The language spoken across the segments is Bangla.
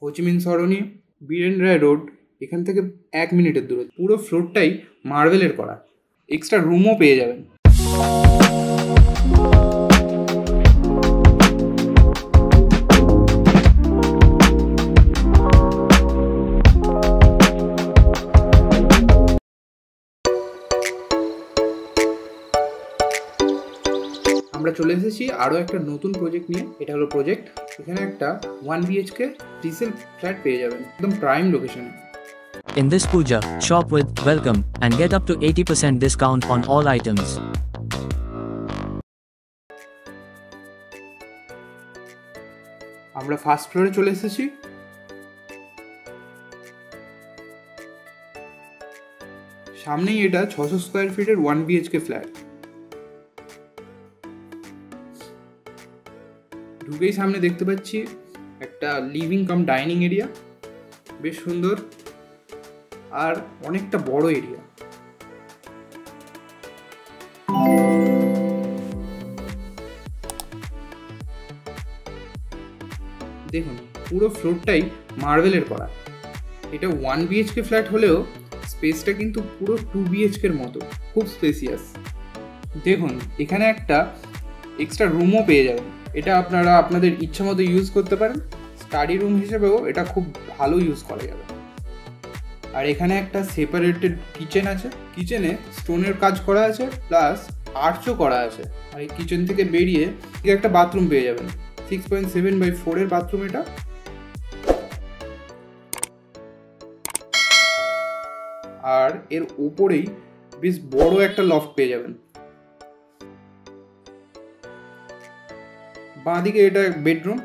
হোচিমিন সরণি, বীরেন রায় রোড, এখান থেকে 1 মিনিটের দূরে। পুরো ফ্লোরটাই মার্বেলের করা, এক্সট্রা রুমও পেয়ে যাবেন। আমরা চলে এসেছি আরও একটা নতুন প্রজেক্ট নিয়ে। এটা হলো প্রজেক্ট, এখানে একটা 1 BHK রিসেল ফ্ল্যাট পেয়ে যাবেন একদম প্রাইম লোকেশনে। In this puja, shop with welcome and get up to 80% discount on all items. আমরা ফার্স্ট ফ্লোরে চলে এসেছি। সামনেই এটা 600 স্কোয়ার ফিটের 1 BHK ফ্ল্যাট। ঢুকেই সামনে দেখতে পাচ্ছি একটা লিভিং কাম ডাইনিং এরিয়া, বেশ সুন্দর আর অনেকটা বড় এরিয়া। দেখুন পুরো ফ্লোরটাই মার্বেলের করা। এটা 1 BHK ফ্ল্যাট হলেও স্পেসটা কিন্তু পুরো 2 BHK এর মতো, খুব স্পেসিয়াস। দেখুন এখানে একটা এক্সট্রা রুমও পেয়ে যাবেন, এটা আপনারা আপনাদের ইচ্ছা মতো ইউজ করতে পারেন। স্টাডি রুম হিসেবেও এটা খুব ভালো ইউজ করা যাবে। আর এখানে একটা সেপারেটেড কিচেন আছে, কিচেনে স্টোনের কাজ করা আছে প্লাস আর্চও করা আছে। আর এই কিচেন থেকে বেরিয়ে একটা বাথরুম পেয়ে যাবেন, 6.7/4 এর বাথরুম এটা। আর এর উপরেই বেশ বড় একটা লফট পেয়ে যাবেন। বাঁদিকে এটা বেডরুম,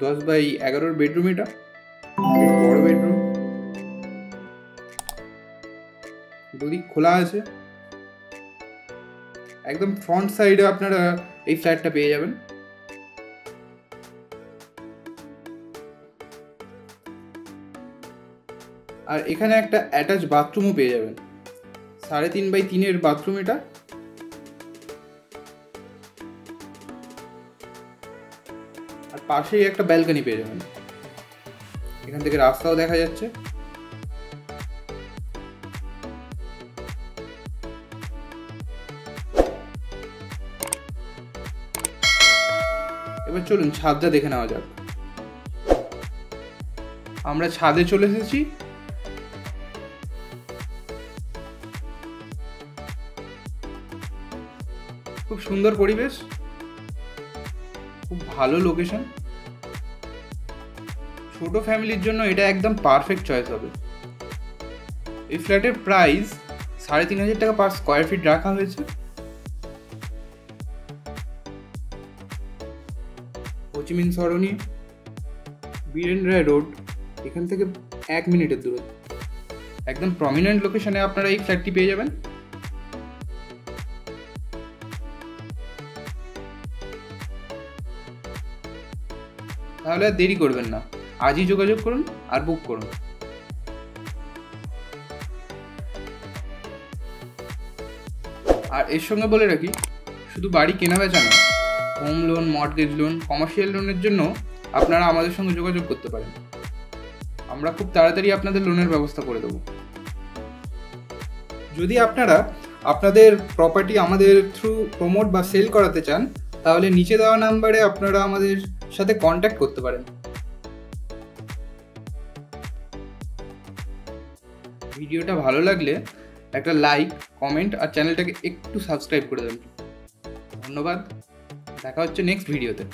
10/11 বেডরুম, এটা বড় বেডরুম, দুদিক খোলা আছে। একদম ফ্রন্ট সাইডে আপনারা এই ফ্ল্যাটটা পেয়ে যাবেন। আর এখানে একটা অ্যাটাচ বাথরুমও পেয়ে যাবেন, 3.5/3 এর বাথরুম এটা। আর পাশেই একটা ব্যালকনি পেয়ে যাবেন, এখান থেকে রাস্তাও দেখা যাচ্ছে। এবার চলুন ছাদটা দেখে নেওয়া যাক। আমরা ছাদে চলে এসেছি। খুব সুন্দর পরিবেশ, খুব ভালো লোকেশন। ছোট ফ্যামিলির জন্য এটা একদম পারফেক্ট চয়েস হবে। এই ফ্ল্যাটের প্রাইস 3,500 টাকা পার স্কোয়ার ফিট রাখা হয়েছে। হোচিমিন সরণি, বীরেন রায় রোড, এখান থেকে 1 মিনিটের দূরে। একদম প্রমিনেন্ট লোকেশনে আপনারা এই ফ্ল্যাটটি পেয়ে যাবেন। তাহলে আর দেরি করবেন না, আজই যোগাযোগ করুন আর বুক করুন। আর এর সঙ্গে বলে রাখি, শুধু বাড়ি কেনা বেচা না, home loan, mortgage loan, commercial লোনের জন্য আপনারা আমাদের সঙ্গে যোগাযোগ করতে পারেন। আমরা খুব তাড়াতাড়ি আপনাদের লোনের ব্যবস্থা করে দেব। যদি আপনারা আপনাদের প্রপার্টি আমাদের থ্রু প্রমোট বা সেল করাতে চান, তাহলে নিচে দেওয়া নাম্বারে আপনারা আমাদের সাথে কন্ট্যাক্ট করতে পারেন। ভিডিওটা ভালো লাগলে একটা লাইক, কমেন্ট আর চ্যানেলটাকে একটু সাবস্ক্রাইব করে দেবেন। ধন্যবাদ, দেখা হচ্ছে নেক্সট ভিডিওতে।